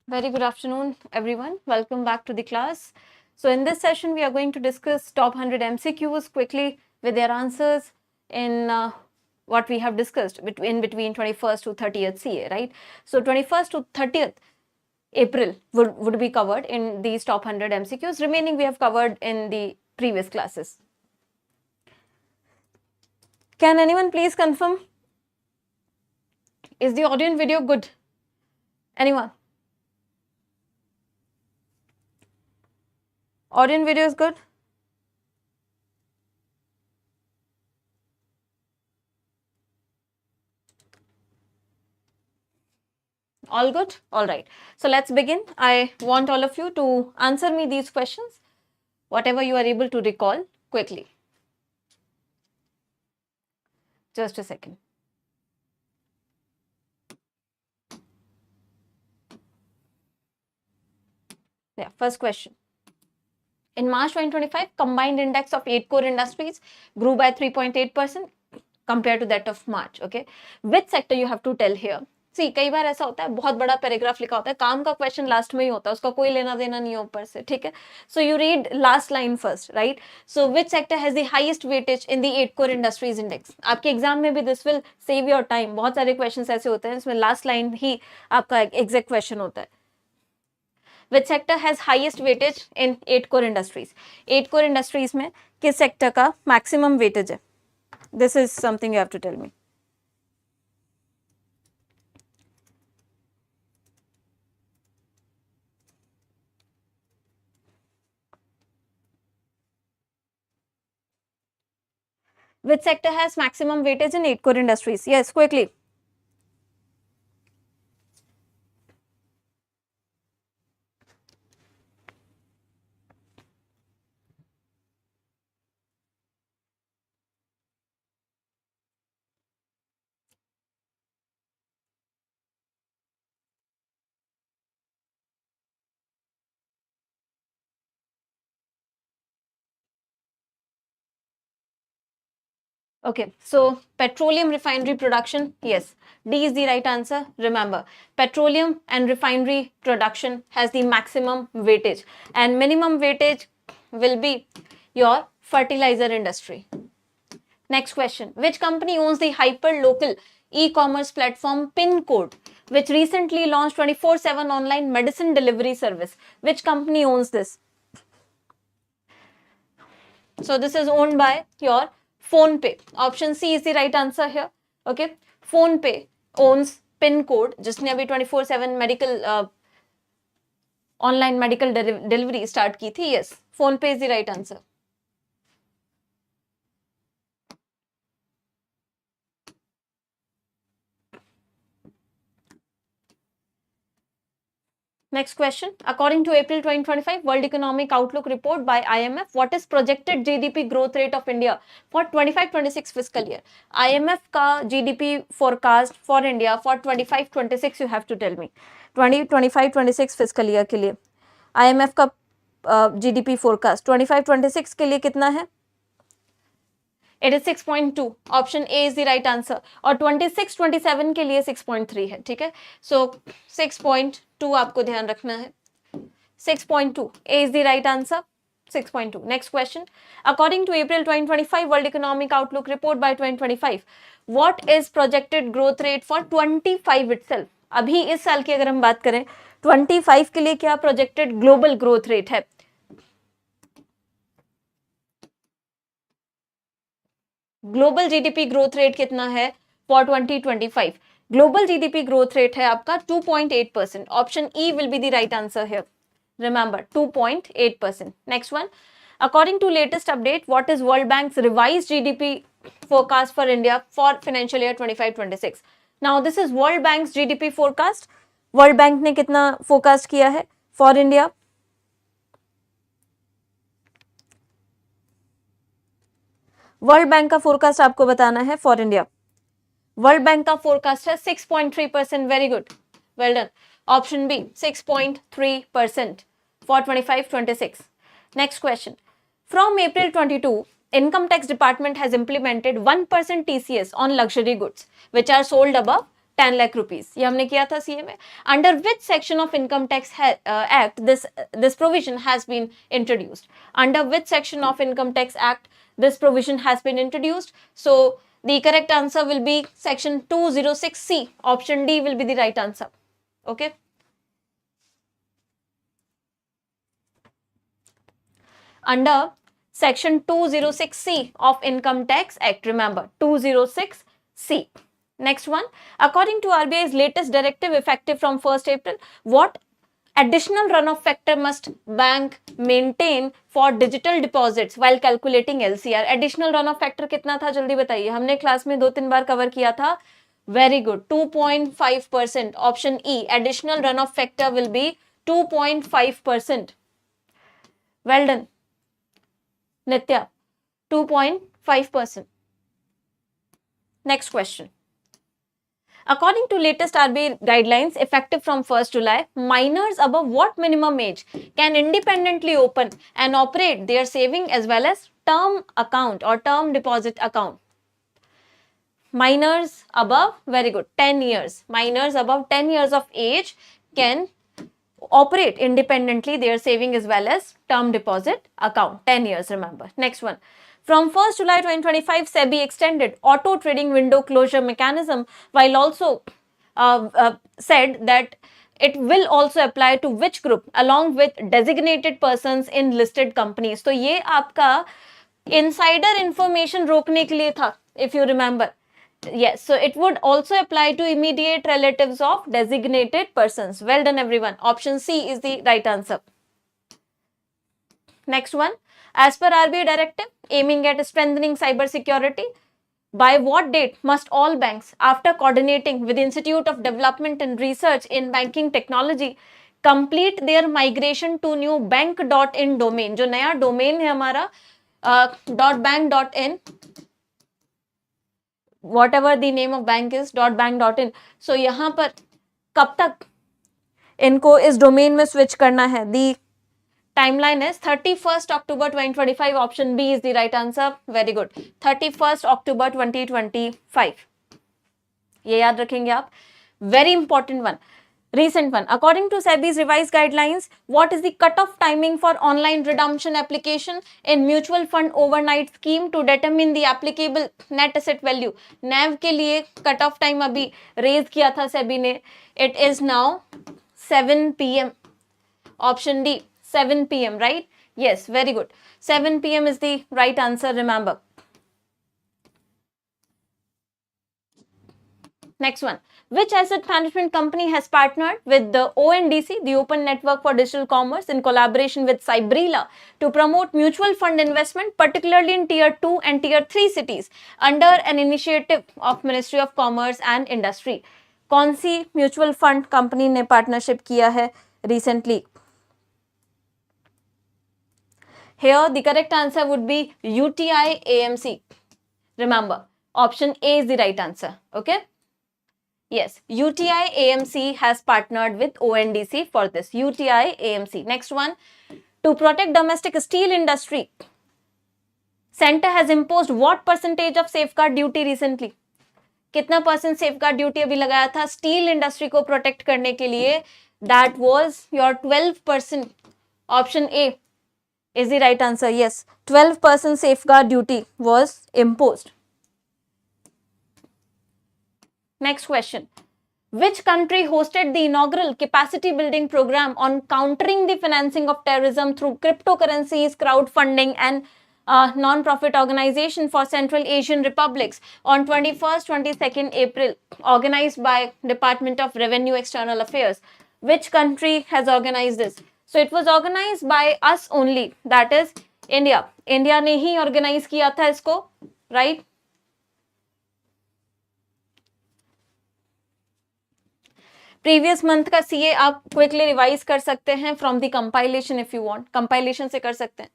Very good afternoon, everyone. Welcome back to the class. So in this session, we are going to discuss top 100 MCQs quickly with their answers in what we have discussed between 21st to 30th CA, right? So 21st to 30th April would be covered in these top 100 MCQs. Remaining we have covered in the previous classes. Can anyone please confirm? Is the audio and video good? Anyone? Audio and video is good? All good? All right. So let's begin. I want all of you to answer me these questions, whatever you are able to recall quickly. Just a second. Yeah, first question. In March 2025, combined index of 8 core industries grew by 3.8% compared to that of March. Okay. Which sector you have to tell here? सी कई बार ऐसा होता है, बहुत बड़ा paragraph लिखा होता है, काम का क्वेश्चन लास्ट में ही होता है, उसका कोई लेना देना नहीं है ऊपर से, ठीक है. So you read last line first, right. So which sector has the highest weightage in the 8 core industries index. आपके एग्जाम में भी this will save your time. बहुत सारे क्वेश्चंस ऐसे होते हैं इसमें लास्ट लाइन ही आपका एग्जैक्ट क्वेश्चन होता है. Which sector has highest weightage in 8 core industries. 8 core industries में किस सेक्टर का मैक्सिमम वेटेज है? This is something you have to tell me. Which sector has maximum weightage in 8 core industries? Yes, quickly. Okay, so petroleum refinery production, yes, D is the right answer. Remember, petroleum and refinery production has the maximum weightage, and minimum weightage will be your fertilizer industry. Next question, which company owns the hyper-local e-commerce platform PinCode, which recently launched 24/7 online medicine delivery service? Which company owns this? So this is owned by your PhonePe. Option C is the right answer here. Okay, PhonePe owns PinCode, जिसने अभी 24/7 medical online medical delivery start की थी. Yes, PhonePe is the right answer. Next question. According to April 2025 World Economic Outlook report by IMF, what is projected GDP growth rate of India for 25-26 fiscal year? IMF का GDP forecast for India for 25-26 you have to tell me. 2025-26 fiscal year के लिए IMF का GDP forecast 25-26 के लिए कितना है? It is 6.2. Option A is the right answer. और 26-27 के लिए 6.3 है. ठीक है, सो 6.2 आपको ध्यान रखना है. 6.2 A is the right answer. 6.2. Next question. According to April 2025 World Economic Outlook report by 2025, what is projected growth rate for 25 itself? अभी इस साल की अगर हम बात करें 25 के लिए क्या प्रोजेक्टेड ग्लोबल ग्रोथ रेट है? ग्लोबल जीडीपी ग्रोथ रेट कितना है for 2025? Global GDP growth rate है आपका 2.8%. Option E will be the right answer here. Remember 2.8%. Next one. According to latest update, what is World Bank's revised GDP forecast for India for financial year 25-26? Now this is World Bank's GDP forecast. World Bank ने कितना forecast किया है for India? World bank का forecast आपको बताना है for India. World bank का forecast है 6.3%. Very good, well done. Option B 6.3% for 25-26. Next question. From April 22, Income Tax Department has implemented 1% TCS on luxury goods which are sold above 10 lakh rupees. ये हमने किया था CA में. Under which section of Income Tax Act this provision has been introduced? Under which section of Income Tax Act this provision has been introduced? So the correct answer will be section 206C. Option D will be the right answer. Okay. Under section 206C of Income Tax Act, remember 206C. Next one, according to RBI's latest directive effective from 1st April, what additional runoff factor must bank maintain for digital deposits while calculating LCR? Additional runoff factor कितना था जल्दी बताइए, हमने class में 2-3 बार cover किया था. Very good, 2.5%. Option E, additional runoff factor will be 2.5%. Well done Nitya, 2.5%. Next question. According to latest RBI guidelines effective from 1st July, minors above what minimum age can independently open and operate their saving as well as term account or term deposit account? Minors above, very good, 10 years. Minors above 10 years of age can operate independently their saving as well as term deposit account. 10 years, remember. Next one. From 1st July 2025, SEBI extended auto trading window closure mechanism while also said that it will also apply to which group along with designated persons in listed companies. तो ये आपका insider information रोकने के लिए था, if you remember. Yes, so it would also apply to immediate relatives of designated persons. Well done everyone. Option C is the right answer. Next one, as per RBI directive aiming at strengthening cyber security, by what date must all banks, after coordinating with Institute of Development and Research in Banking Technology, complete their migration to new bank.in domain? जो नया domain है हमारा .bank.in, whatever the name of bank is, .bank.in. So यहाँ पर कब तक इनको इस डोमेन में स्विच करना है? The timeline is 31st October 2025. Option B is the right answer. Very good. 31st October 2025. ये याद रखेंगे आप. Very important one. Recent one. According to SEBI's revised guidelines, what is the cutoff timing for online redemption application in mutual fund overnight scheme to determine the applicable net asset value? NAV के लिए cutoff time अभी raise किया था SEBI ने. It is now 7 PM. Option D, 7 PM, right? Yes, very good. 7 PM is the right answer, remember. Next one. Which asset management company has partnered with the ONDC, the Open Network for Digital Commerce, in collaboration with Cybrella to promote mutual fund investment, particularly in Tier 2 and Tier 3 cities, under an initiative of Ministry of Commerce and Industry? कौन सी mutual fund company ने partnership किया है recently? Here the correct answer would be UTI AMC. Remember, option A is the right answer. Okay. Yes, UTI AMC has partnered with ONDC for this. UTI AMC. Next one, to protect domestic steel industry, Center has imposed what percentage of safeguard duty recently? कितना percent safeguard duty अभी लगाया था steel industry को protect करने के लिए? That was your 12%. Option A is the right answer. Yes, 12% safeguard duty was imposed. Next question. Which country hosted the inaugural capacity building program on countering the financing of terrorism through cryptocurrencies, crowdfunding and non-profit organization for Central Asian republics on 21st, 22nd April, organized by Department of Revenue External Affairs? Which country has organized this? So it was organized by us only, that is India. India ने ही organize किया था इसको, right? Previous month का CA आप quickly revise कर सकते हैं from the compilation if you want. Compilation से कर सकते हैं.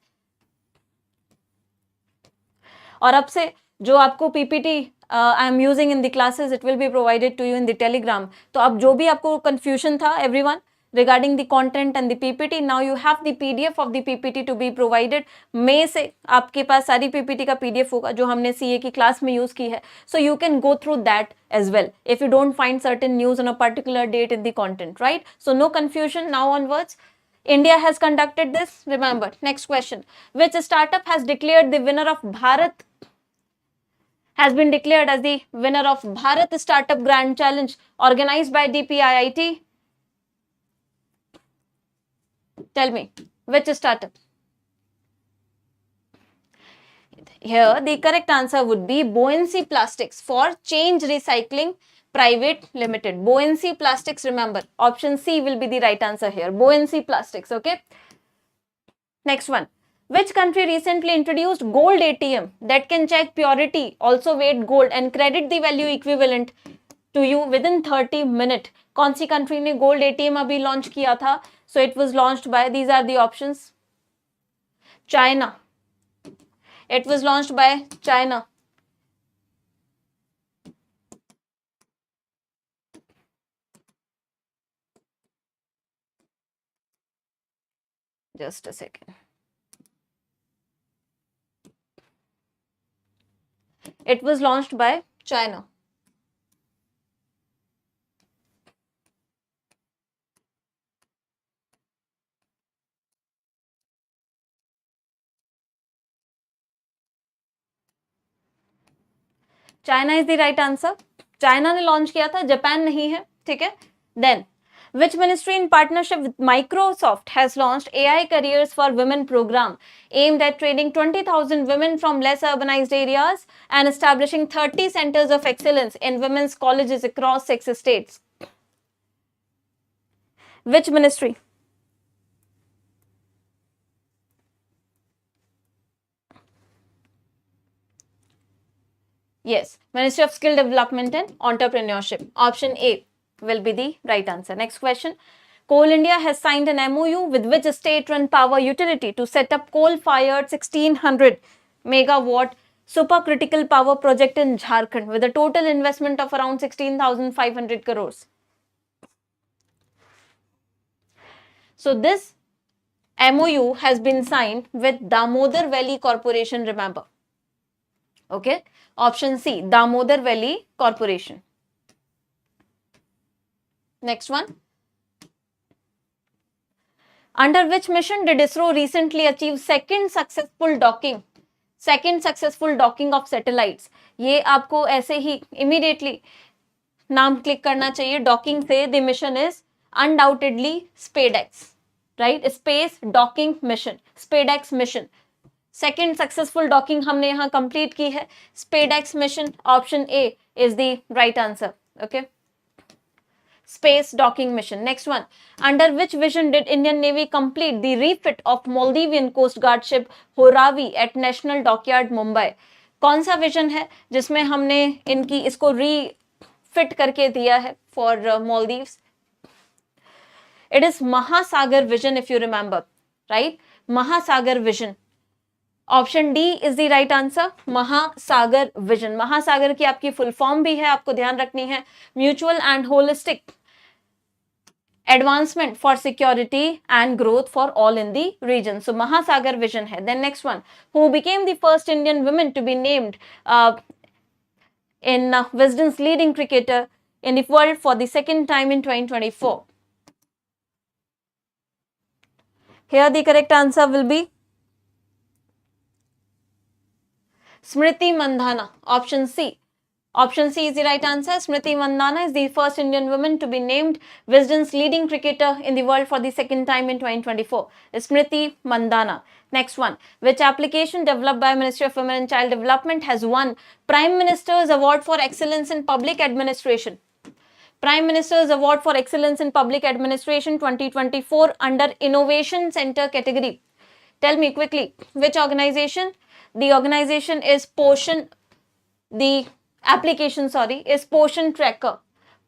और अब से जो आपको PPT I am using in the classes, it will be provided to you in the Telegram. तो अब जो भी आपको confusion था everyone, regarding the content and the PPT. Now you have the PDF of the PPT to be provided. May से आपके पास सारी PPT का PDF होगा जो हमने CA की क्लास में यूज की है. So you can go through that as well if you don't find certain news on a particular date in the content, right? So no confusion now onwards. India has conducted this. Remember, next question. Which startup has declared the winner of Bharat has been declared as the winner of Bharat Startup Grand Challenge organized by DPIIT? Tell me, which startup? Here, the correct answer would be Buoyancy Plastics for Change Recycling Private Limited. Buoyancy Plastics, remember, option C will be the right answer here. Buoyancy Plastics, okay? Next one. Which country recently introduced gold ATM that can check purity, also weight gold and credit the value equivalent to you within 30 minutes? कौन सी country ने gold ATM अभी launch किया था? So it was launched by, these are the options. China. It was launched by China. Just a second. It was launched by China. China is the right answer. China ने launch किया था, Japan नहीं है, ठीक है. Then which ministry in partnership with Microsoft has launched AI Careers for Women program aimed at training 20,000 women from less urbanized areas and establishing 30 centers of excellence in women's colleges across 6 states? Which ministry? Yes, Ministry of Skill Development and Entrepreneurship. Option A will be the right answer. Next question. Coal India has signed an MOU with which state-run power utility to set up coal-fired 1600 megawatt supercritical power project in Jharkhand with a total investment of around 16,500 crores. So this MOU has been signed with Damodar Valley Corporation, remember. Okay. Option C, Damodar Valley Corporation. Next one. Under which mission did ISRO recently achieve second successful docking of satellites? ये आपको ऐसे ही immediately नाम click करना चाहिए docking से. The mission is undoubtedly SpaceX, right? Space Docking Mission, SpaceX mission. Second successful docking हमने यहाँ complete की है. SpaceX मिशन, option A is the right answer. Okay, space docking mission. Next one. Under which vision did Indian navy complete the refit of Maldivian coast guard ship Huravee at national dockyard Mumbai? कौन सा vision है जिसमें हमने इनकी इसको refit करके दिया है for Maldives? It is Mahasagar vision, if you remember, right? Mahasagar vision. Option D is the right answer. Mahasagar vision. Mahasagar की आपकी फुल फॉर्म भी है, आपको ध्यान रखनी है. Mutual and holistic advancement for security and growth for all in the region. So Mahasagar vision है. Then next one. Who became the first Indian women to be named in Wisden's leading cricketer in the world for the second time in 2024? Here the correct answer will be Smriti Mandhana. Option C. Option C is the right answer. Smriti Mandhana is the first Indian woman to be named Wisden's leading cricketer in the world for the second time in 2024. Smriti Mandhana. Next one. Which application developed by Ministry of Women and Child Development has won Prime Minister's Award for Excellence in Public Administration? Prime Minister's Award for Excellence in Public Administration 2024 under Innovation Center category. Tell me quickly, which organization? The organization is Poshan. The application, is Poshan Tracker.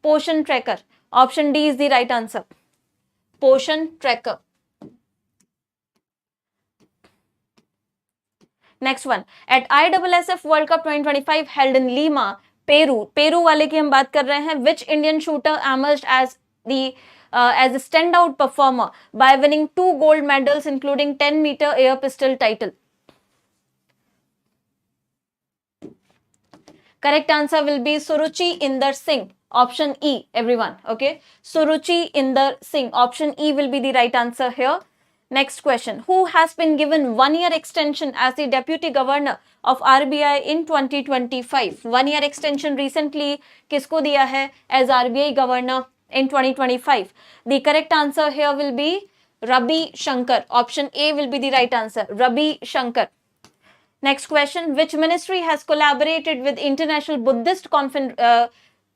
Poshan Tracker. Option D is the right answer. Poshan Tracker. Next one. At ISSF World Cup 2025 held in Lima, Peru. Peru वाले की हम बात कर रहे हैं. Which Indian shooter emerged as the as a standout performer by winning 2 gold medals, including 10-meter air pistol title? Correct answer will be Suruchi Inder Singh. Option E, everyone. Okay. Suruchi Inder Singh. Option E will be the right answer here. Next question. Who has been given 1-year extension as the Deputy Governor of RBI in 2025? 1-year extension recently किसको दिया है as RBI Governor in 2025? The correct answer here will be Ravi Shankar. Option A will be the right answer. Ravi Shankar. Next question. Which ministry has collaborated with International Buddhist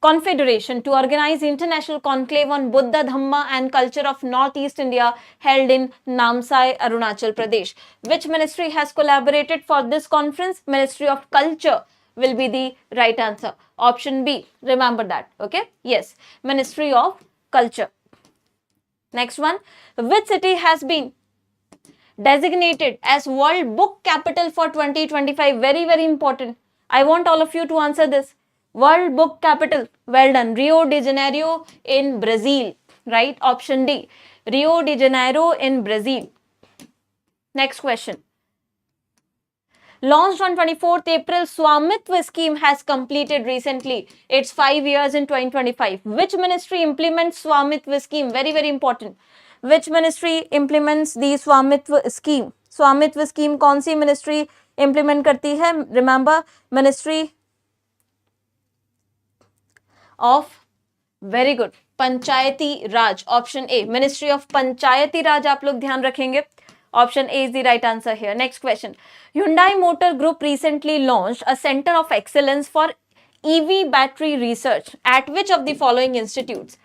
Confederation to organize International Conclave on Buddha, Dhamma and Culture of Northeast India held in Namsai, Arunachal Pradesh? Which ministry has collaborated for this conference? Ministry of Culture will be the right answer. Option B. Remember that. Okay. Yes. Ministry of Culture. Next one. Which city has been designated as World Book Capital for 2025? Very, very important. I want all of you to answer this. World Book Capital. Well done. Rio de Janeiro in Brazil. Right? Option D. Rio de Janeiro in Brazil. Next question. Launched on 24th April, Swamitva scheme has completed recently. It's 5 years in 2025. Which ministry implements Swamitva scheme? Very, very important. Which ministry implements the Swamitva scheme? Swamitva scheme कौन सी ministry implement करती है? Remember, Ministry of, very good, Panchayati Raj. Option A. Ministry of Panchayati Raj आप लोग ध्यान रखेंगे. Option A is the right answer here. Next question. Hyundai Motor Group recently launched a center of excellence for EV battery research at which of the following institutes?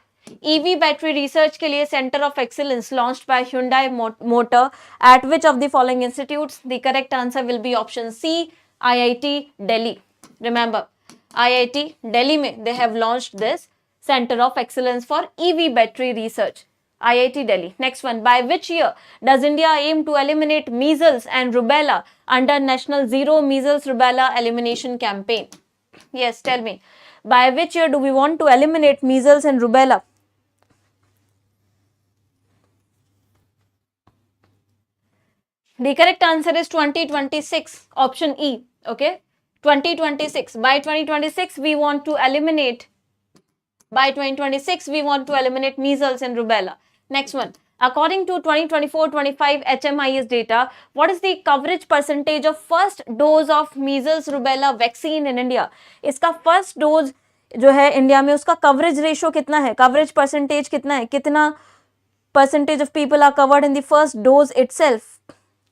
EV battery research के लिए Center of Excellence launched by Hyundai Motor at which of the following institutes? The correct answer will be option C, IIT Delhi. Remember, IIT Delhi में they have launched this Center of Excellence for EV battery research. IIT Delhi. Next one. By which year does India aim to eliminate measles and rubella under National Zero Measles Rubella Elimination Campaign? Yes, tell me. By which year do we want to eliminate measles and rubella? The correct answer is 2026. Option E. Okay. 2026. By 2026, we want to eliminate. By 2026, we want to eliminate measles and rubella. Next one. According to 2024-25 HMIS data, what is the coverage percentage of first dose of measles rubella vaccine in India? इसका first dose जो है India में उसका coverage ratio कितना है? Coverage percentage कितना है? कितना percentage of people are covered in the first dose itself?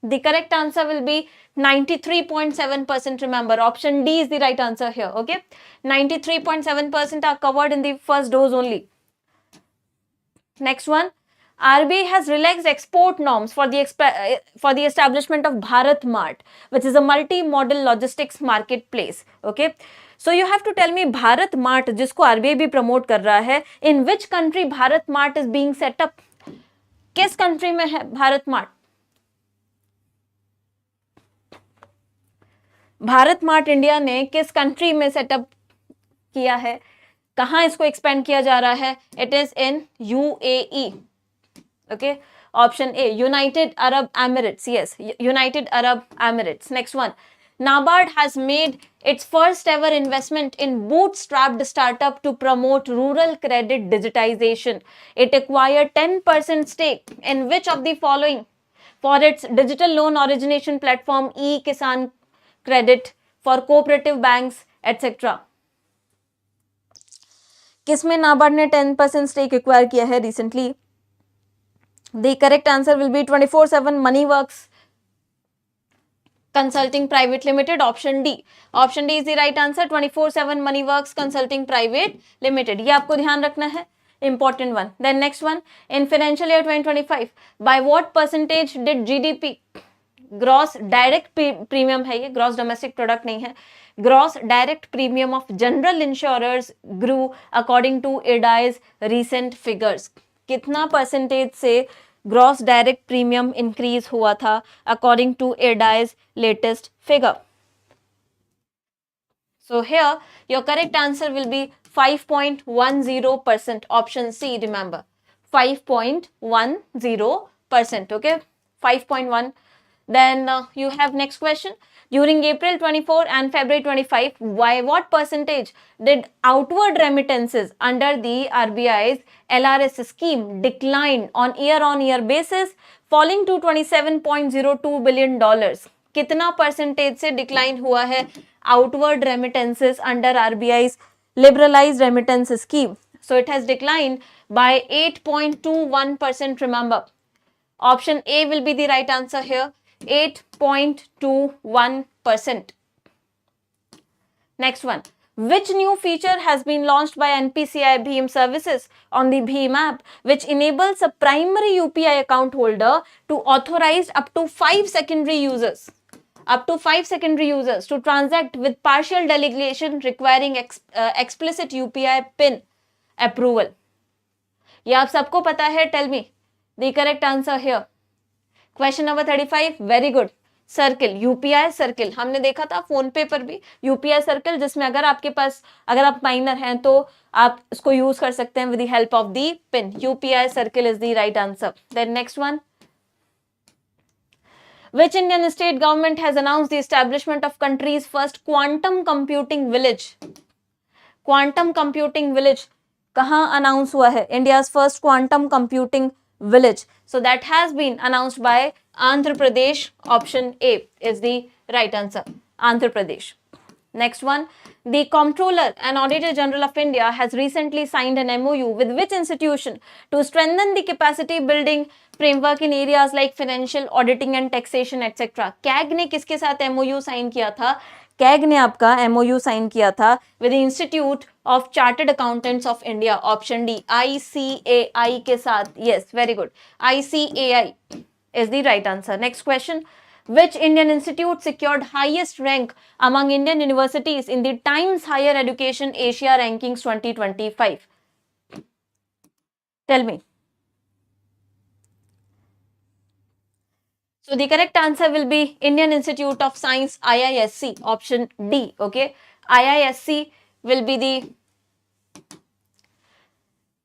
The correct answer will be 93.7%. Remember, option D is the right answer here. Okay, 93.7% are covered in the first dose only. Next one. RBI has relaxed export norms for the establishment of Bharat Mart, which is a multi-modal logistics marketplace. Okay, so you have to tell me Bharat Mart, जिसको RBI भी promote कर रहा है, in which country Bharat Mart is being set up? किस country में है Bharat Mart? Bharat mart India ने किस कंट्री में सेटअप किया है? कहाँ इसको एक्सपेंड किया जा रहा है? It is in UAE. Okay, option A, United Arab Emirates. Yes, United Arab Emirates. Next one. NABARD has made its first ever investment in bootstrapped startup to promote rural credit digitization. It acquired 10% stake in which of the following for its digital loan origination platform e-Kisan Credit for cooperative banks etc. किसमें नाबार्ड ने 10% stake acquire किया है recently? The correct answer will be 24/7 money works consulting private limited. Option D. Option D is the right answer. 24/7 money works consulting private limited. ये आपको ध्यान रखना है, important one. Then next one. In financial year 2025, by what percentage did GDP gross direct premium है, ये gross domestic product नहीं है, gross direct premium of general insurers grew according to IRDAI's recent figures? कितना percentage से gross direct premium increase हुआ था according to IRDAI's latest figure? So here your correct answer will be 5.10%. Option C, remember, 5.10%. Okay, 5.1. Then you have next question. During April 24 and February 25, what percentage did outward remittances under the RBI's LRS scheme decline on year basis, falling to $27.02 billion? कितना percentage से decline हुआ है outward remittances under RBI's liberalized remittance scheme? So it has declined by 8.21%. Remember, option A will be the right answer here. 8.21%. Next one. Which new feature has been launched by NPCI Bhim Services on the Bhim app, which enables a primary UPI account holder to authorize up to 5 secondary users to transact with partial delegation requiring explicit UPI PIN approval? ये आप सबको पता है. Tell me the correct answer here. Question number 35. Very good. Circle, UPI circle हमने देखा था phone पे पर भी. यूपीआई सर्किल जिसमें अगर आप माइनर हैं तो आप इसको यूज कर सकते हैं with the help of the pin. UPI circle is the right answer. Then next one. Which Indian state government has announced the establishment of country's first quantum computing village? Quantum computing village कहाँ announce हुआ है? India's first quantum computing village. So that has been announced by Andhra Pradesh. Option A is the right answer. Andhra Pradesh. Next one. The Comptroller and Auditor General of India has recently signed an MOU with which institution to strengthen the capacity building framework in areas like financial, auditing and taxation etc. CAG ने किसके साथ MOU sign किया था? CAG ने आपका MOU sign किया था with the Institute of Chartered Accountants of India. Option D, ICAI के साथ. Yes, very good. ICAI is the right answer. Next question. Which Indian institute secured highest rank among Indian universities in the Times Higher Education Asia Rankings 2025? Tell me. So the correct answer will be Indian Institute of Science, IISc. Option D. Okay, IISc will be the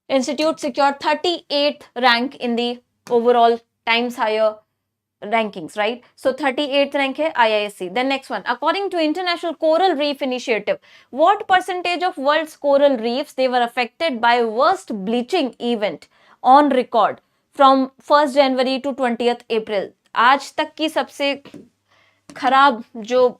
institute secured 38th rank in the overall Times Higher rankings, right? So 38th rank है IISc. Then next one. According to International Coral Reef Initiative, what percentage of world's coral reefs they were affected by worst bleaching event on record from 1st January to 20th April? आज तक की सबसे खराब जो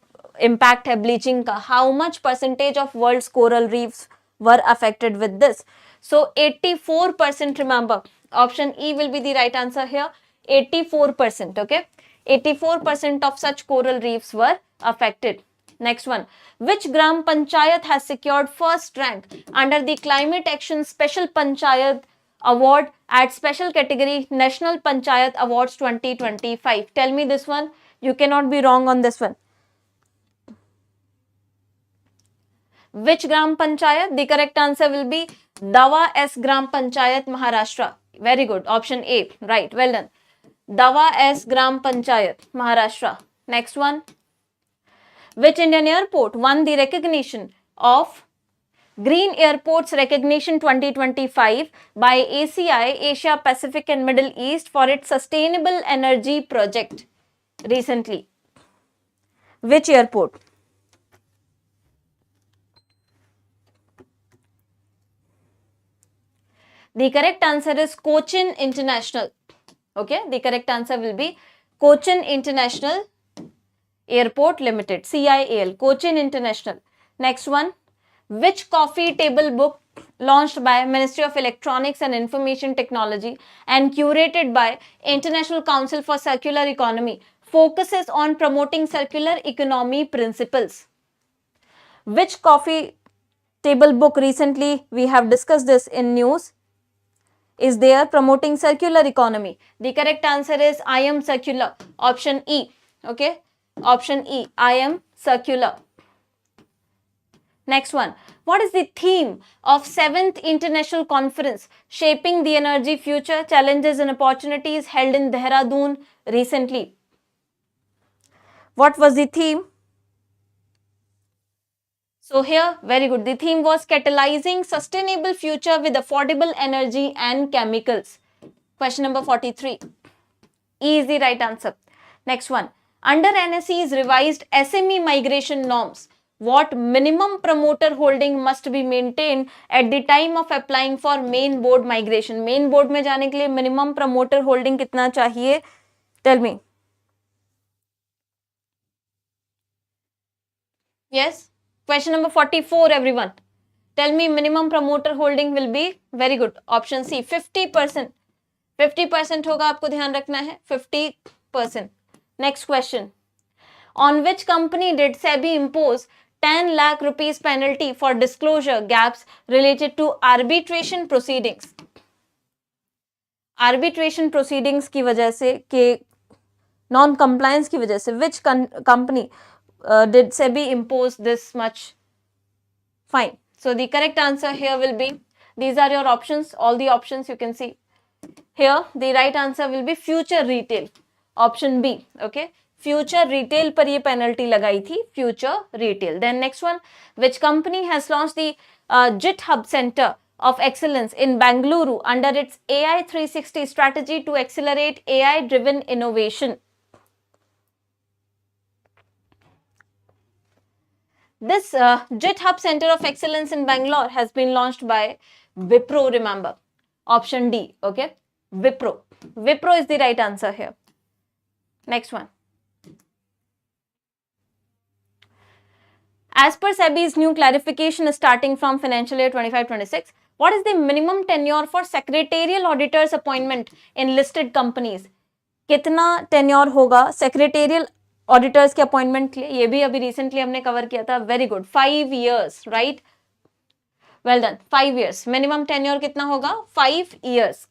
impact है bleaching का, how much percentage of world's coral reefs were affected with this? So 84%. Remember, option E will be the right answer here. 84%. Okay, 84% of such coral reefs were affected. Next one. Which Gram Panchayat has secured first rank under the Climate Action Special Panchayat Award at special category National Panchayat Awards 2025? Tell me this one. You cannot be wrong on this one. Which Gram Panchayat? The correct answer will be Dawa S Gram Panchayat, Maharashtra. Very good. Option A. Right. Well done. Dawa S Gram Panchayat, Maharashtra. Next one. Which Indian airport won the recognition of Green Airports Recognition 2025 by ACI, Asia Pacific and Middle East for its sustainable energy project recently? Which airport? The correct answer is Cochin International. Okay, the correct answer will be Cochin International Airport Limited, CIAL, Cochin International. Next one. Which coffee table book launched by Ministry of Electronics and Information Technology and curated by International Council for Circular Economy focuses on promoting circular economy principles? Which coffee table book, recently we have discussed this in news, is there promoting circular economy? The correct answer is I Am Circular. Option E. Okay, option E, I Am Circular. Next one. What is the theme of 7th International Conference Shaping the Energy Future, Challenges and Opportunities held in Dehradun recently? What was the theme? So here, very good. The theme was catalyzing sustainable future with affordable energy and chemicals. Question number 43. E is the right answer. Next one. Under NSE's revised SME migration norms, what minimum promoter holding must be maintained at the time of applying for main board migration? Main board में जाने के लिए minimum promoter holding कितना चाहिए? Tell me. Yes. Question number 44, everyone. Tell me minimum promoter holding will be, very good, option C, 50%. 50% होगा, आपको ध्यान रखना है, 50%. Next question. On which company did SEBI impose 10 lakh rupees penalty for disclosure gaps related to arbitration proceedings? Arbitration proceedings की वजह से, के non compliance की वजह से, which company did SEBI impose this much fine? So the correct answer here will be, these are your options, all the options you can see. Here the right answer will be Future Retail, option B. Okay, Future Retail पर ये penalty लगाई थी, Future Retail. Then next one, which company has launched the JIT Hub Center of Excellence in Bangalore under its AI 360 strategy to accelerate AI driven innovation? This JIT Hub Center of Excellence in Bangalore has been launched by Wipro, remember. Option D, okay? Wipro. Wipro is the right answer here. Next one. As per SEBI's new clarification starting from financial year 25-26, what is the minimum tenure for secretarial auditors appointment in listed companies? कितना tenure होगा secretarial auditors के appointment के लिए? ये भी अभी recently हमने cover किया था. Very good. 5 years, right? Well done. 5 years. Minimum tenure कितना होगा? 5 years.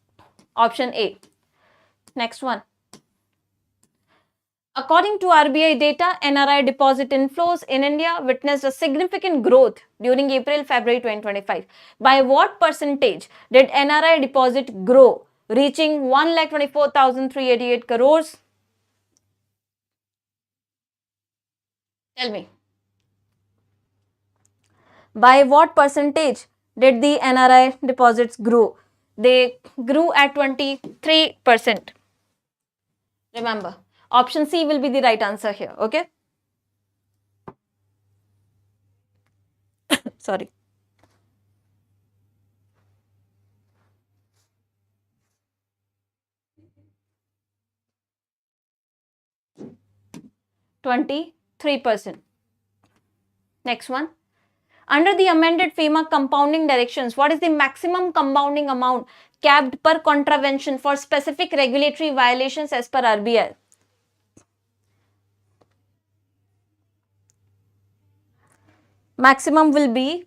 Option A. Next one. According to RBI data, NRI deposit inflows in India witnessed a significant growth during April-February 2025. By what percentage did NRI deposit grow, reaching 1,24,388 crores? Tell me. By what percentage did the NRI deposits grow? They grew at 23%. Remember, option C will be the right answer here, okay? Sorry. %23%. Next one. Under the amended FEMA compounding directions, what is the maximum compounding amount capped per contravention for specific regulatory violations as per RBI? Maximum will be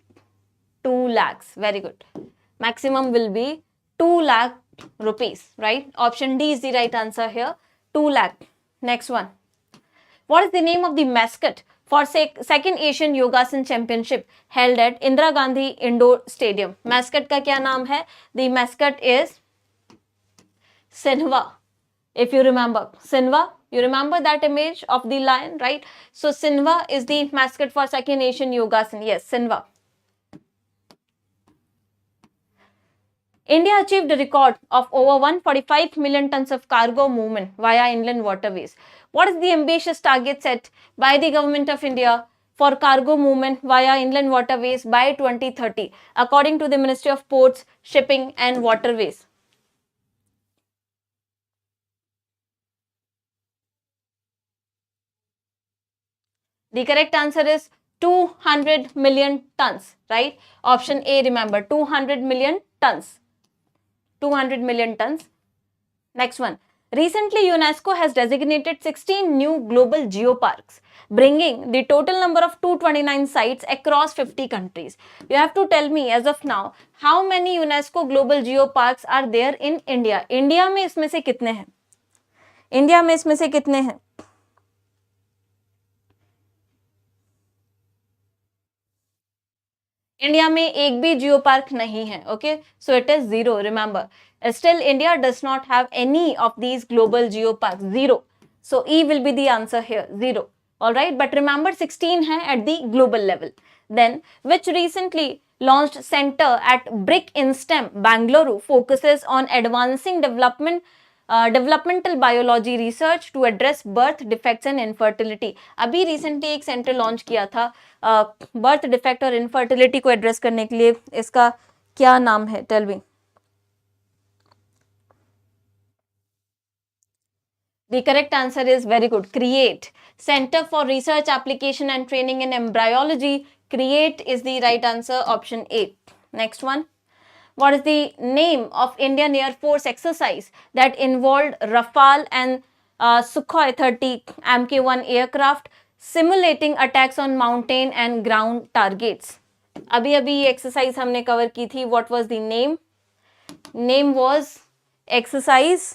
2 lakhs. Very good. Maximum will be 2 lakh rupees, right? Option D is the right answer here. 2 lakh. Next one. What is the name of the mascot for second Asian Yogasan Championship held at Indira Gandhi Indoor Stadium? Mascot का क्या नाम है? The mascot is Sinhwa. If you remember, Sinhwa, you remember that image of the lion, right? So Sinhwa is the mascot for second Asian Yogasan. Yes, Sinhwa. India achieved a record of over 145 million tons of cargo movement via inland waterways. What is the ambitious target set by the government of India for cargo movement via inland waterways by 2030, according to the Ministry of Ports, Shipping and Waterways? The correct answer is 200 million tons, right? Option A, remember, 200 million tons. 200 million tons. Next one. Recently, UNESCO has designated 16 new global geoparks, bringing the total number of 229 sites across 50 countries. You have to tell me as of now, how many UNESCO global geoparks are there in India? India में इसमें से कितने हैं? India में इसमें से कितने हैं? इंडिया में एक भी जियो पार्क नहीं है, okay, so it is 0. Remember, still India does not have any of these global geo park. 0. So E will be the answer here, 0. all right, but remember 16 है at the global level. Then which recently launched center at BRIC in STEM Bangalore focuses on advancing developmental biology research to address birth defects and infertility. अभी recently एक center launch किया था birth defect और infertility को address करने के लिए. इसका क्या नाम है? Tell me. The correct answer is very good. CREATE, Center for Research Application and Training in Embryology. CREATE is the right answer, option A. Next one. What is the name of Indian Air Force exercise that involved Rafale and Sukhoi 30 Mk1 aircraft simulating attacks on mountain and ground targets? अभी अभी ये exercise हमने cover की थी. What was the name? Name was exercise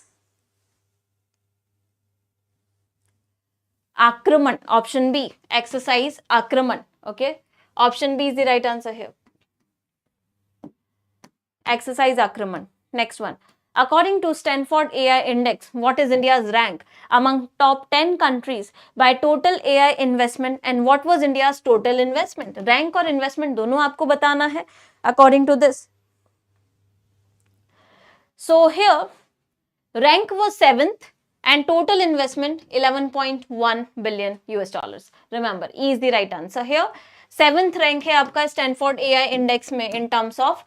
Akraman, option B, exercise Akraman, okay? Option B is the right answer here. Exercise Akraman. Next one. According to Stanford AI Index, what is India's rank among top 10 countries by total AI investment and what was India's total investment? Rank और investment दोनों आपको बताना है according to this. So here, rank was 7th. And total investment 11.1 billion US dollars. Remember, E is the right answer here. 7th rank है आपका Stanford AI Index में in terms of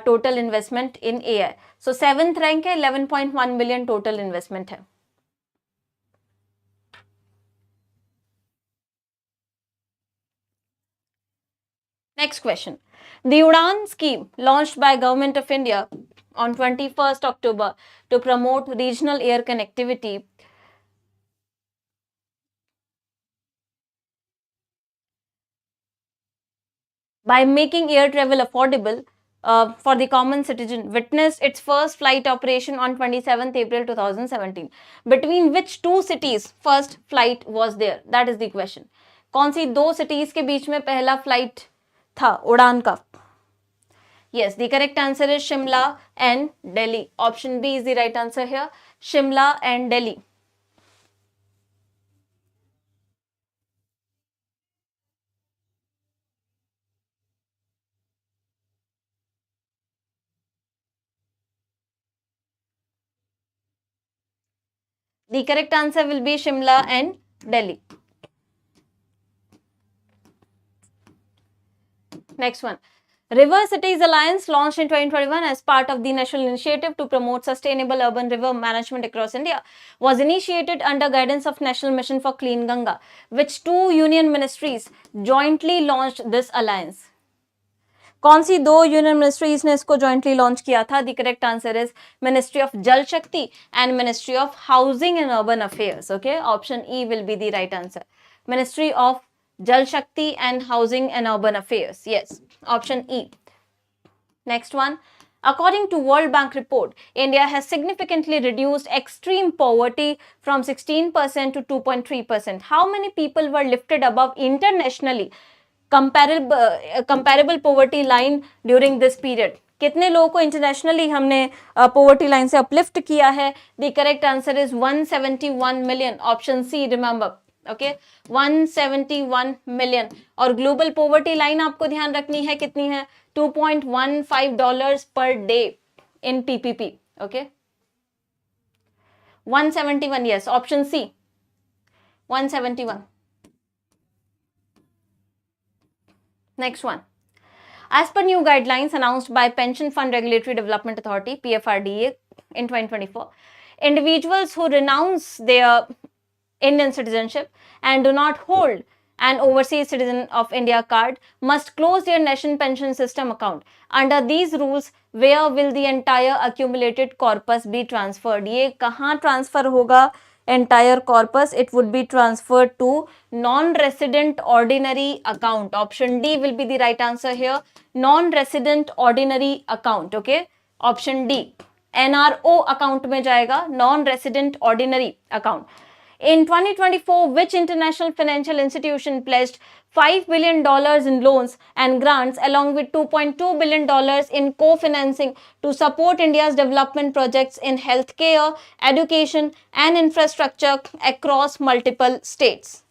total investment in AI. So 7th rank है 11.1 billion total investment है. Next question. The Udan scheme launched by Government of India on 21st October to promote regional air connectivity by making air travel affordable for the common citizen witnessed its first flight operation on 27th April 2017. Between which two cities first flight was there? That is the question. कौन सी दो cities के बीच में पहला flight था उड़ान का? Yes, the correct answer is Shimla and Delhi. Option B is the right answer here. Shimla and Delhi. The correct answer will be Shimla and Delhi. Next one. River Cities Alliance launched in 2021 as part of the national initiative to promote sustainable urban river management across India was initiated under guidance of National Mission for Clean Ganga. Which two union ministries jointly launched this alliance? कौन सी दो union ministries ने इसको jointly launch किया था? The correct answer is ministry of जल शक्ति and ministry of housing and urban affairs. Okay, option E will be the right answer. Ministry of Jal Shakti and Housing and Urban Affairs. Yes, option E. Next one. According to World Bank report, India has significantly reduced extreme poverty from 16% to 2.3%. How many people were lifted above internationally comparable poverty line during this period? कितने लोगों को internationally हमने poverty line से uplift किया है? The correct answer is 171 million. Option C, remember. Okay, 171 million. और global poverty line आपको ध्यान रखनी है कितनी है? $2.15 per day in PPP. Okay, 171. Yes, option C, 171. Next one. As per new guidelines announced by Pension Fund Regulatory Development Authority (PFRDA) in 2024, individuals who renounce their Indian citizenship and do not hold an overseas citizen of India card must close their national pension system account. Under these rules, where will the entire accumulated corpus be transferred? ये कहाँ transfer होगा entire corpus? It would be transferred to non-resident ordinary account. Option D will be the right answer here. Non-resident ordinary account. Okay, option D. NRO account में जाएगा, non-resident ordinary account. In 2024, which international financial institution pledged $5 billion in loans and grants along with $2.2 billion in co-financing to support India's development projects in healthcare, education and infrastructure across multiple states?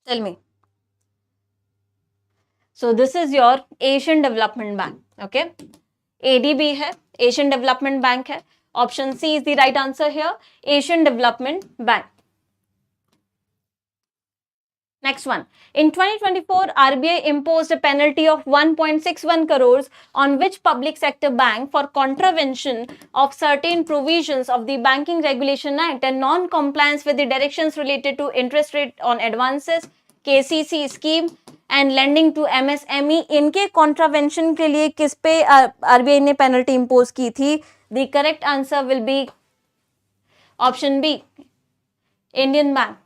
Tell me. So this is your Asian Development Bank. Okay, ADB है, Asian Development Bank है. Option C is the right answer here, Asian Development Bank. Next one. In 2024, RBI imposed a penalty of 1.61 crores on which public sector bank for contravention of certain provisions of the Banking Regulation Act and non-compliance with the directions related to interest rate on advances, KCC scheme and lending to MSME. इनके contravention के लिए किस पे RBI ने penalty impose की थी? The correct answer will be option B, Indian Bank.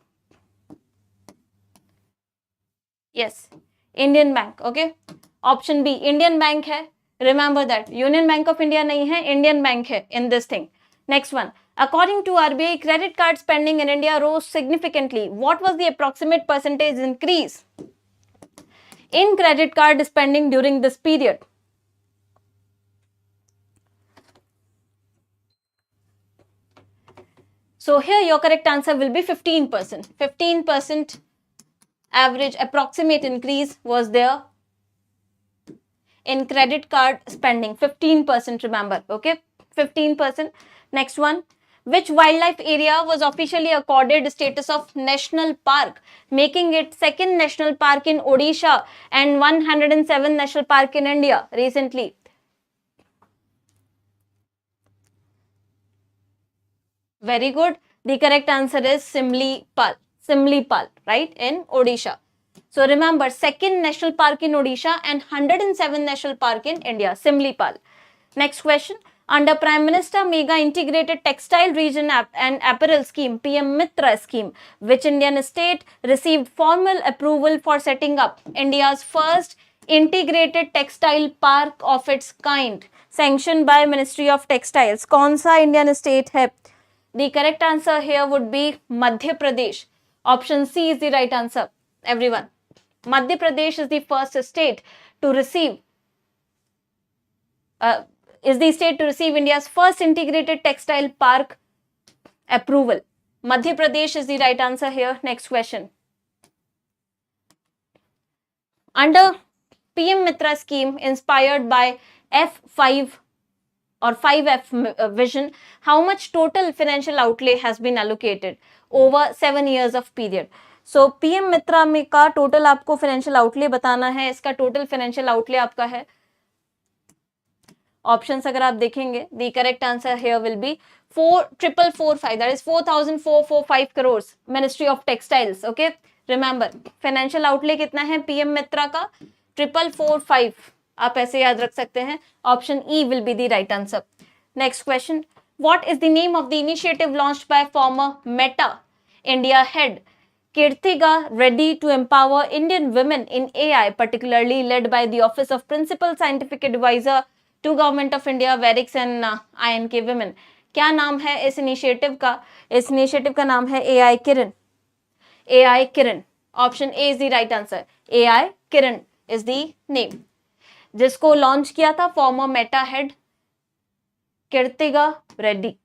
Yes, Indian Bank. Okay, option B, Indian Bank है. Remember that. Union Bank of India नहीं है, Indian Bank है in this thing. Next one. According to RBI, credit card spending in India rose significantly. What was the approximate percentage increase in credit card spending during this period? So here your correct answer will be 15%. 15% average approximate increase was there in credit card spending. 15%, remember. Okay, 15%. Next one. Which wildlife area was officially accorded status of national park, making it second national park in Odisha and 107 national park in India recently? Very good. The correct answer is Simlipal. Simlipal, right, in Odisha. So remember, second national park in Odisha and 107 national park in India, Simlipal. Next question. Under Prime Minister Mega Integrated Textile Region and Apparel Scheme, PM Mitra scheme, which Indian state received formal approval for setting up India's first integrated textile park of its kind, sanctioned by Ministry of Textiles? कौन सा Indian state है? The correct answer here would be Madhya Pradesh. Option C is the right answer, everyone. Madhya Pradesh is the first state to receive India's first integrated textile park approval. Madhya Pradesh is the right answer here. Next question. Under PM Mitra scheme inspired by F5 or 5F vision, how much total financial outlay has been allocated over 7 years of period? So PM Mitra में का total आपको financial outlay बताना है. इसका total financial outlay आपका है, options अगर आप देखेंगे, the correct answer here will be 4,445, that is 4,445 crores, Ministry of Textiles. Okay, remember financial outlay कितना है PM Mitra का? 4,445. आप ऐसे याद रख सकते हैं. Option E will be the right answer. Next question. What is the name of the initiative launched by former Meta India head Kirtiga Reddy to empower Indian women in AI, particularly led by the Office of Principal Scientific Advisor to Government of India, Verix and INK Women? क्या नाम है इस initiative का? इस initiative का नाम है AI Kiran. AI Kiran. Option A is the right answer. AI Kiran is the name. जिसको लॉन्च किया था farmer Meta head Kirtiga Reddy.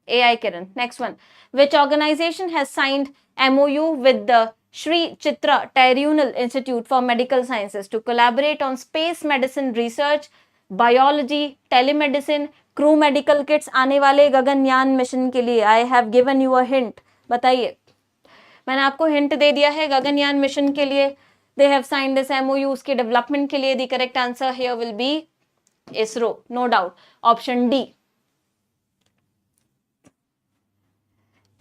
AI Kiran. Next one. Which organization has signed MOU with the Sri Chitra Tribunal Institute for Medical Sciences to collaborate on space medicine research, biology, telemedicine, crew medical kits आने वाले Gaganyaan mission के लिए? I have given you a hint. बताइए, मैंने आपको hint दे दिया है. Gaganyaan mission के लिए they have signed this MOU. उसके डेवलपमेंट के लिए the correct answer here will be ISRO, no doubt. Option D.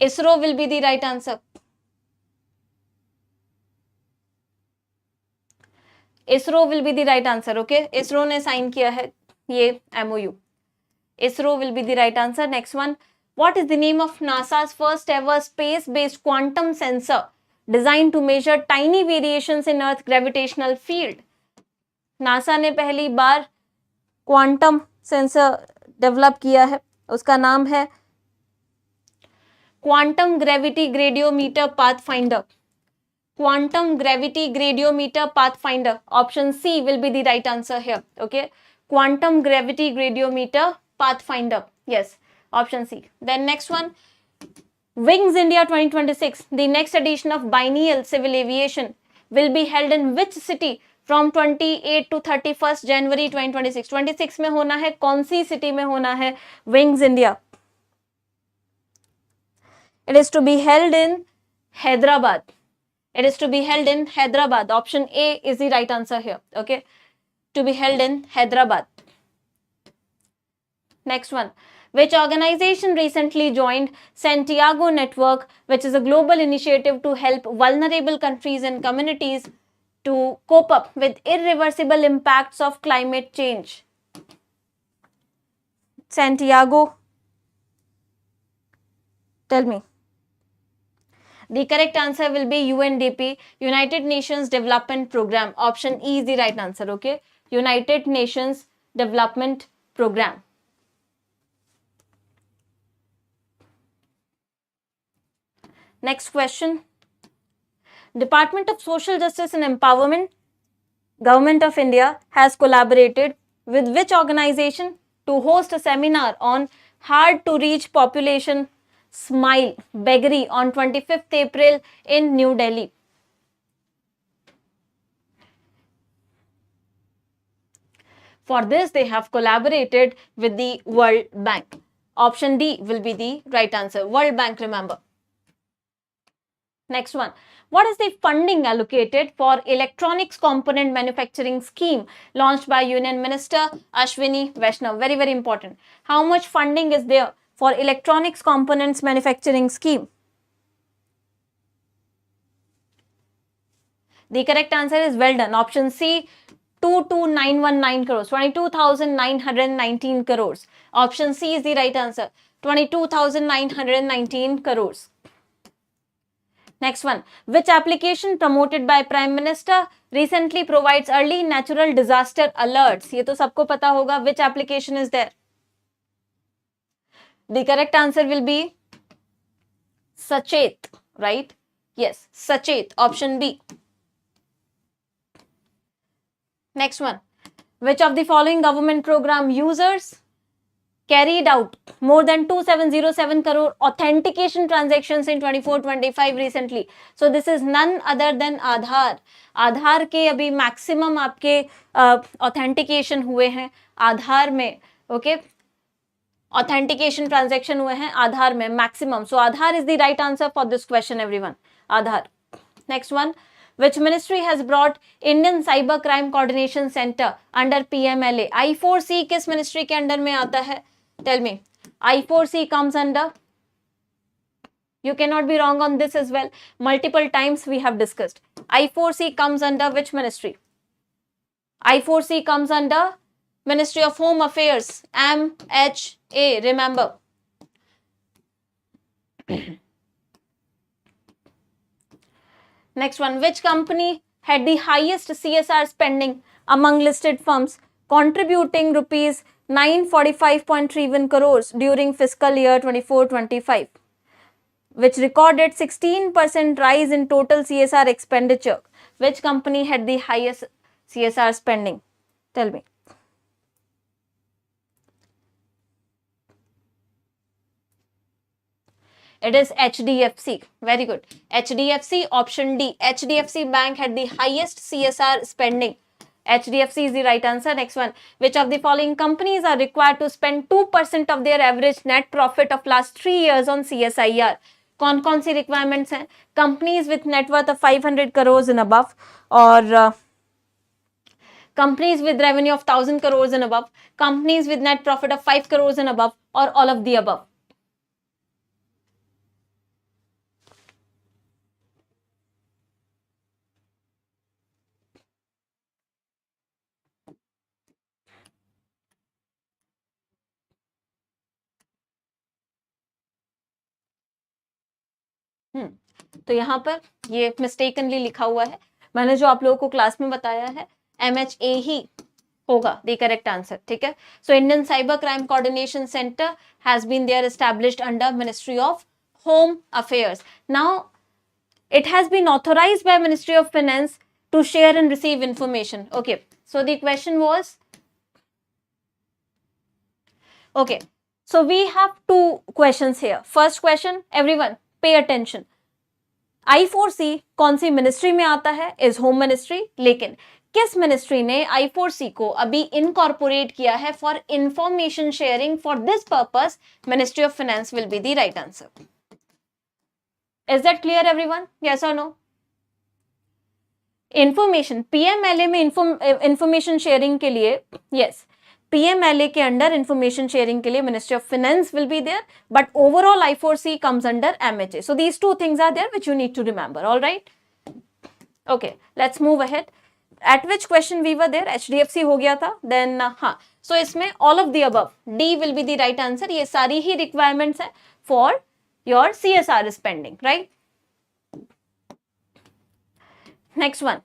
ISRO will be the right answer. ISRO will be the right answer. Okay, ISRO ने sign किया है ये MOU. ISRO will be the right answer. Next one. What is the name of NASA's first ever space-based quantum sensor designed to measure tiny variations in Earth gravitational field? NASA ने पहली बार quantum sensor develop किया है, उसका नाम है quantum gravity gradiometer pathfinder. Quantum gravity gradiometer pathfinder. Option C will be the right answer here. Okay, quantum gravity gradiometer pathfinder. Yes, option C. Then next one, Wings India 2026, the next edition of biennial civil aviation will be held in which city from 28 to 31st January 2026? 26 में होना है, कौन सी city में होना है wings India? It is to be held in Hyderabad. It is to be held in Hyderabad. Option A is the right answer here. Okay, to be held in Hyderabad. Next one. Which organization recently joined Santiago Network, which is a global initiative to help vulnerable countries and communities to cope up with irreversible impacts of climate change? Santiago. Tell me. The correct answer will be UNDP, United Nations Development Program. Option E is the right answer. Okay, United Nations Development Program. Next question. Department of Social Justice and Empowerment, Government of India has collaborated with which organization to host a seminar on hard to reach population smile beggary on 25th April in New Delhi? For this, they have collaborated with the World Bank. Option D will be the right answer. World Bank, remember. Next one. What is the funding allocated for electronics component manufacturing scheme launched by Union Minister Ashwini Vaishnaw? Very, very important. How much funding is there for electronics components manufacturing scheme? The correct answer is well done. Option C, 22,919 crores, 22,919 crores. Option C is the right answer. 22,919 crores. Next one. Which application promoted by Prime Minister recently provides early natural disaster alerts? ये तो सबको पता होगा. Which application is there? The correct answer will be Sachet, right? Yes, Sachet. Option B. Next one. Which of the following government program users carried out more than 2707 crore authentication transactions in 24-25 recently? So this is none other than Aadhaar. आधार के अभी maximum आपके authentication हुए हैं आधार में. Okay, authentication transaction हुए हैं आधार में maximum. So Aadhaar is the right answer for this question everyone. Aadhaar. Next one. Which ministry has brought Indian Cyber Crime Coordination Center under PMLA? I4C किस ministry के under में आता है? Tell me. I4C comes under. You cannot be wrong on this as well. Multiple times we have discussed. I4C comes under which ministry? I4C comes under Ministry of Home Affairs. MHA. Remember. Next one. Which company had the highest CSR spending among listed firms, contributing rupees 945.31 crores during fiscal year 24-25, which recorded 16% rise in total CSR expenditure? Which company had the highest CSR spending? Tell me. It is HDFC. Very good. HDFC, option D. HDFC Bank had the highest CSR spending. HDFC is the right answer. Next one. Which of the following companies are required to spend 2% of their average net profit of last 3 years on CSIR? कौन सी requirements हैं? Companies with net worth of 500 crores and above, or companies with revenue of 1000 crores and above, companies with net profit of 5 crores and above, or all of the above? तो यहाँ पर ये mistakenly लिखा हुआ है. मैंने जो आप लोगों को क्लास में बताया है MHA ही होगा द करेक्ट आंसर. ठीक है. So Indian cyber crime coordination centre has been there established under ministry of home affairs. Now it has been authorized by Ministry of Finance to share and receive information. Okay, so the question was, okay, so we have two questions here. First question, everyone pay attention. I4C कौन सी ministry में आता है? Is home ministry. लेकिन किस ministry ने I4C को अभी incorporate किया है for information sharing? For this purpose ministry of finance will be the right answer. Is that clear everyone? Yes और नो? इंफॉर्मेशन पीएमएलए में इंफॉर्मेशन शेयरिंग के लिए, यस, पीएमएलए के अंडर इंफॉर्मेशन शेयरिंग के लिए ministry of finance will be there, but overall I4C comes under MHA. So these two things are there which you need to remember. All right? Okay, let's move ahead. At which question we were there? HDFC हो गया था. Then हाँ, so इसमें all of the above, D will be the right answer. ये सारी ही requirements है for your CSR spending, right? Next one.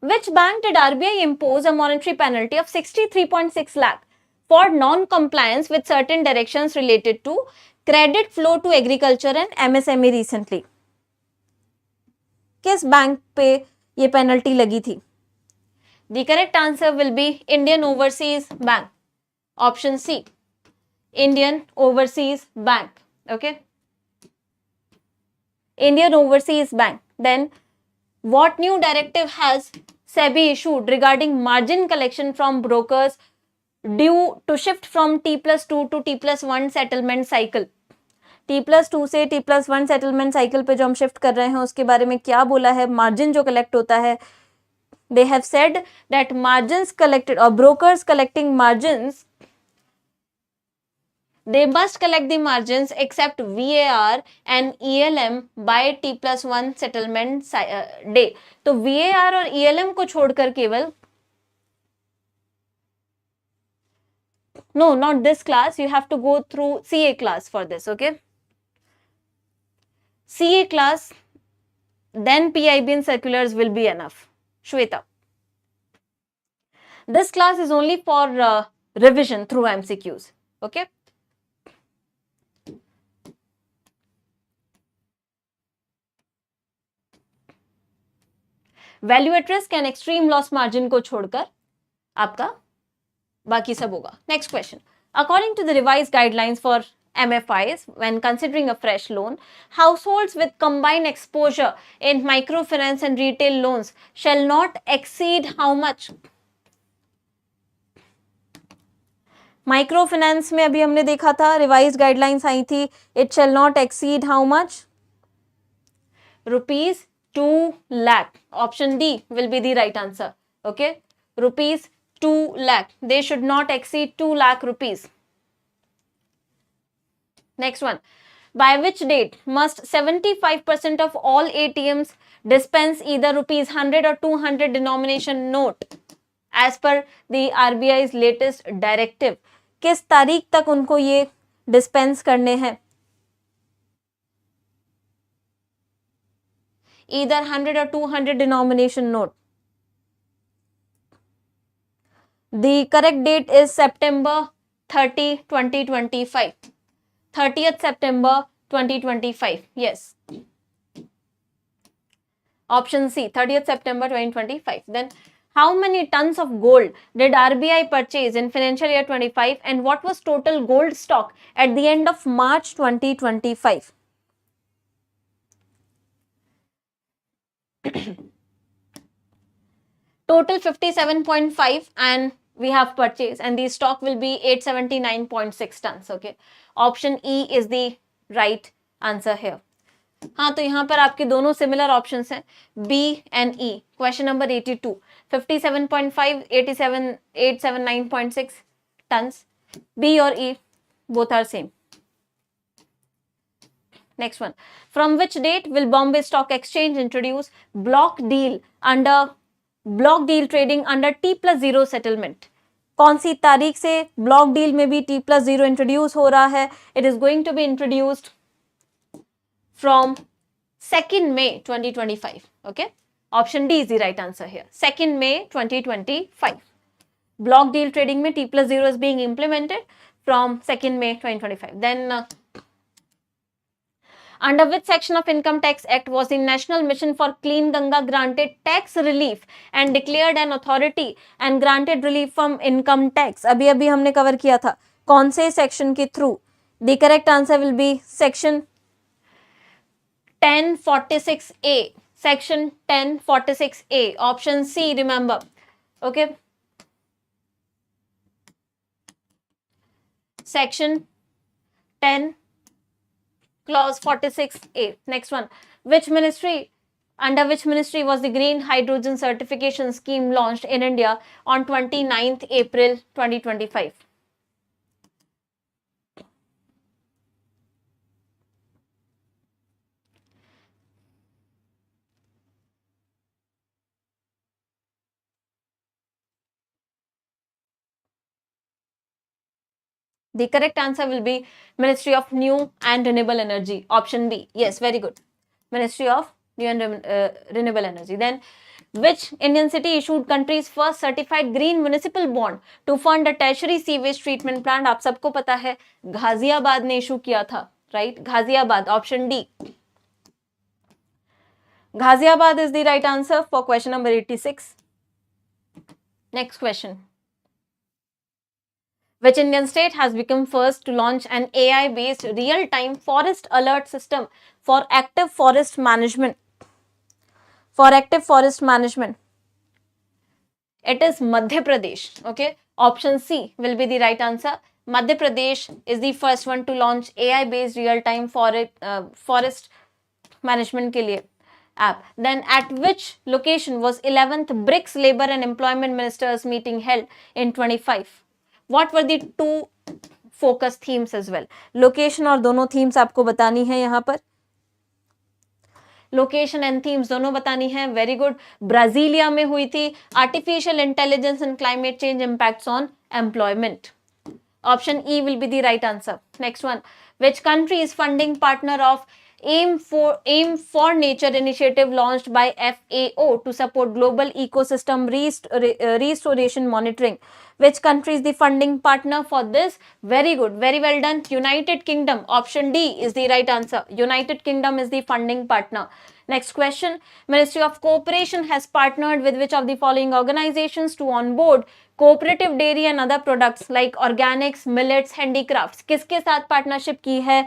Which bank did RBI impose a monetary penalty of 63.6 lakh for non-compliance with certain directions related to credit flow to agriculture and MSME recently? किस bank पे ये penalty लगी थी? The correct answer will be Indian Overseas Bank. Option C, Indian Overseas Bank. Okay, Indian Overseas Bank. Then what new directive has SEBI issued regarding margin collection from brokers due to shift from T+2 to T+1 settlement cycle? T+2 से T+1 settlement cycle पे जो हम shift कर रहे हैं उसके बारे में क्या बोला है? मार्जिन जो कलेक्ट होता है, they have said that margins collected or brokers collecting margins, they must collect the margins except VAR and ELM by T+1 settlement day. तो VAR और ELM को छोड़कर केवल, no, not this class, you have to go through CA class for this. Okay, CA class, then PIB and circulars will be enough. Shweta, this class is only for revision through MCQs. Okay, value at risk and extreme loss margin को छोड़कर आपका बाकी सब होगा. Next question. According to the revised guidelines for MFIs when considering a fresh loan, households with combined exposure in microfinance and retail loans shall not exceed how much? Microfinance में अभी हमने देखा था, रिवाइज्ड गाइडलाइंस आई थी, it shall not exceed how much? Rupees 2 lakh. Option D will be the right answer. Okay, rupees 2 lakh. They should not exceed 2 lakh rupees. Next one. By which date must 75% of all ATMs dispense either rupees 100 or 200 denomination note as per the RBI's latest directive? किस तारीख तक उनको ये dispense करने हैं? Either 100 or 200 denomination note. The correct date is September 30, 2025. 30th September 2025. Yes. Option C, 30th September 2025. Then how many tons of gold did RBI purchase in financial year 25 and what was total gold stock at the end of March 2025? Total 57.5 and we have purchased and the stock will be 879.6 tons. Okay, option E is the right answer here. हाँ, तो यहाँ पर आपके दोनों similar options हैं, B and E. Question number 82, 57.5, 879.6 tons. B और E both are same. Next one. From which date will Bombay Stock Exchange introduce block deal trading under T+0 settlement? कौन सी तारीख से ब्लॉक डील में भी T+0 introduce हो रहा है? It is going to be introduced from 2nd May 2025. Okay, option D is the right answer here. 2nd May 2025. Block deal trading में T+0 is being implemented from 2nd May 2025. Then under which section of Income Tax Act was the National Mission for Clean Ganga granted tax relief and declared an authority and granted relief from income tax? अभी अभी हमने cover किया था, कौन से section के through? The correct answer will be section 1046A, section 1046A, option C, remember. Okay, section 10 clause 46A. Next one, under which ministry was the green hydrogen certification scheme launched in India on 29th April 2025? The correct answer will be Ministry of New and Renewable Energy, option B. Yes, very good. Ministry of New and Renewable Energy. Then, which Indian city issued country's first certified green municipal bond to fund a tertiary sewage treatment plant? आप सबको पता है, गाजियाबाद ने issue किया था, right? Ghaziabad, option D. Ghaziabad is the right answer for question number 86. Next question. Which Indian state has become first to launch an AI-based real-time forest alert system for active forest management? It is Madhya Pradesh. Okay, option C will be the right answer. Madhya Pradesh is the first one to launch AI-based real-time forest management के लिए app. Then, at which location was 11th BRICS Labour and Employment Ministers meeting held in 25? What were the two focus themes as well? Location और दोनों themes आपको बतानी है यहाँ पर. Location and themes दोनों बतानी है. Very good. ब्राजीलिया में हुई थी. Artificial intelligence and climate change impacts on employment. Option E will be the right answer. Next one. Which country is funding partner of Aim for Nature initiative launched by FAO to support global ecosystem restoration monitoring? Which country is the funding partner for this? Very good, very well done. United Kingdom, option D is the right answer. United Kingdom is the funding partner. Next question. Ministry of Cooperation has partnered with which of the following organizations to onboard cooperative dairy and other products like organics, millets, handicrafts? किसके साथ partnership की है?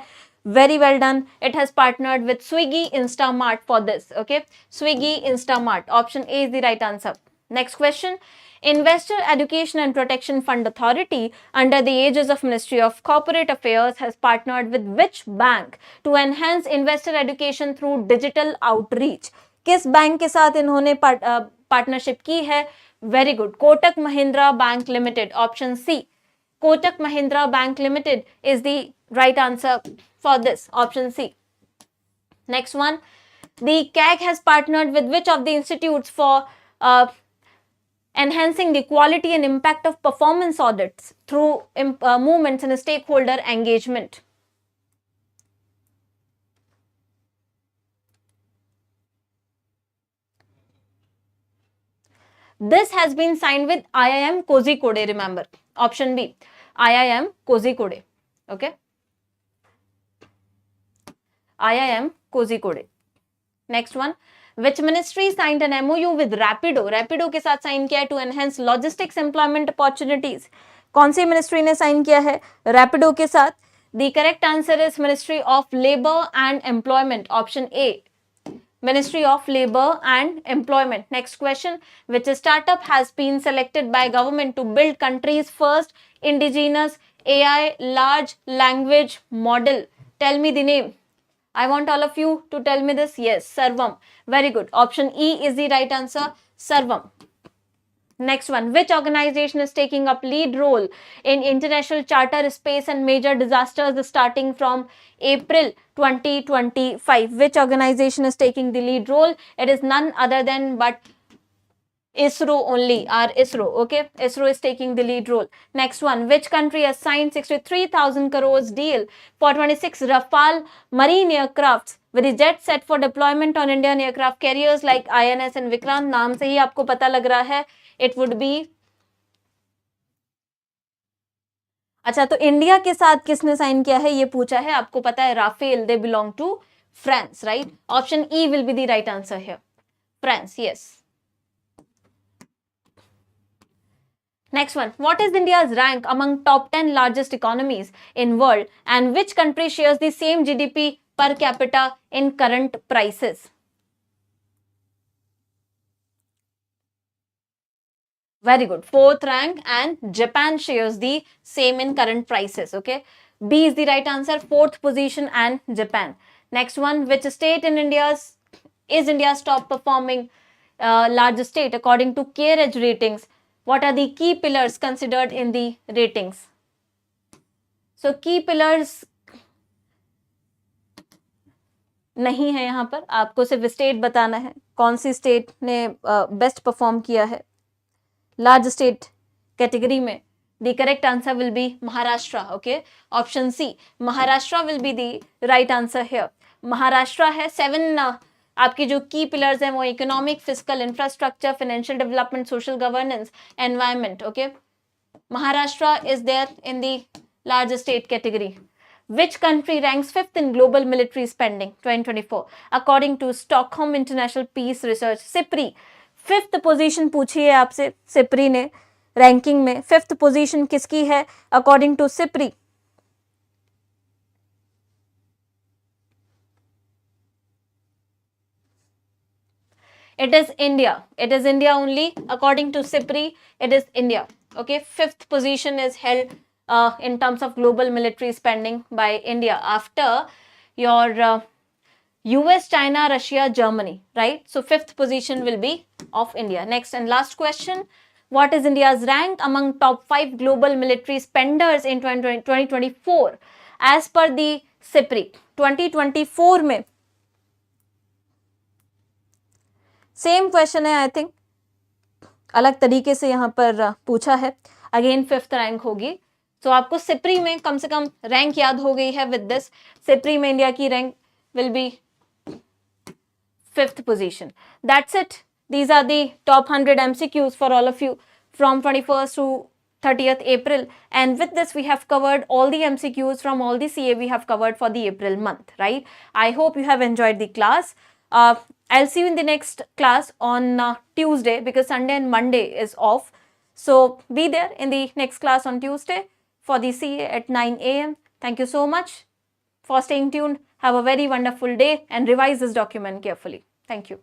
Very well done. It has partnered with Swiggy Instamart for this. Okay, Swiggy Instamart, option A is the right answer. Next question. Investor Education and Protection Fund Authority under the aegis of Ministry of Corporate Affairs has partnered with which bank to enhance investor education through digital outreach? किस bank के साथ इन्होंने partnership की है? Very good. Kotak Mahindra Bank Limited, option C. Kotak Mahindra Bank Limited is the right answer for this, option C. Next one. The CAG has partnered with which of the institutes for enhancing the quality and impact of performance audits through movements in stakeholder engagement? This has been signed with IIM Kozhikode, remember. Option B, IIM Kozhikode. Okay. IIM Kozhikode. Next one. Which ministry signed an MOU with Rapido? Rapido के साथ sign किया है to enhance logistics employment opportunities. कौन सी ministry ने sign किया है रैपिडो के साथ? The correct answer is Ministry of Labour and Employment, option A. Ministry of Labour and Employment. Next question. Which startup has been selected by government to build country's first indigenous AI large language model? Tell me the name. I want all of you to tell me this. Yes, Sarvam. Very good. Option E is the right answer. Sarvam. Next one. Which organization is taking up lead role in international charter space and major disasters starting from April 2025? Which organization is taking the lead role? It is none other than but ISRO only, our ISRO. Okay, ISRO is taking the lead role. Next one. Which country has signed 63,000 crores deal for 26 Rafale marine aircrafts with the jet set for deployment on Indian aircraft carriers like INS and Vikrant? नाम से ही आपको पता लग रहा है. It would be. अच्छा, तो India के साथ किसने साइन किया है ये पूछा है. आपको पता है Rafale, they belong to France, right? Option E will be the right answer here. France, yes. Next one. What is India's rank among top 10 largest economies in world and which country shares the same GDP per capita in current prices? Very good. Fourth rank, and Japan shares the same in current prices. Okay. B is the right answer. Fourth position and Japan. Next one, which state in India's top performing largest state according to CareEdge ratings? What are the key pillars considered in the ratings? So key pillars नहीं है यहाँ पर, आपको सिर्फ state बताना है कौन सी state ने बेस्ट परफॉर्म किया है लार्ज स्टेट कैटेगरी में. The correct answer will be Maharashtra. Okay, option C, Maharashtra will be the right answer here. Maharashtra है 7 आपके जो की पिलर्स हैं वो economic, physical, infrastructure, financial development, social governance, environment. Okay, Maharashtra is there in the large state category. Which country ranks 5th in global military spending 2024 according to Stockholm International Peace Research? SIPRI 5th position पूछी है आपसे SIPRI ने ranking में. 5th position किसकी है according to SIPRI? It is India. It is India only. According to SIPRI, it is India. Okay, 5th position is held in terms of global military spending by India after your US, China, Russia, Germany, right? So 5th position will be of India. Next and last question. What is India's rank among top 5 global military spenders in 2024 as per the SIPRI? 2024 में same question है, I think अलग तरीके से यहाँ पर पूछा है. Again 5th rank होगी. तो आपको सिप्री में कम से कम रैंक याद हो गई है. विद दिस सिप्री में इंडिया की rank will be 5th position. That's it. These are the top 100 MCQs for all of you from 21st to 30th April. And with this, we have covered all the MCQs from all the CA we have covered for the April month, right? I hope you have enjoyed the class. I'll see you in the next class on Tuesday because Sunday and Monday is off. So be there in the next class on Tuesday for the CA at 9 a.m. Thank you so much for staying tuned. Have a very wonderful day and revise this document carefully. Thank you.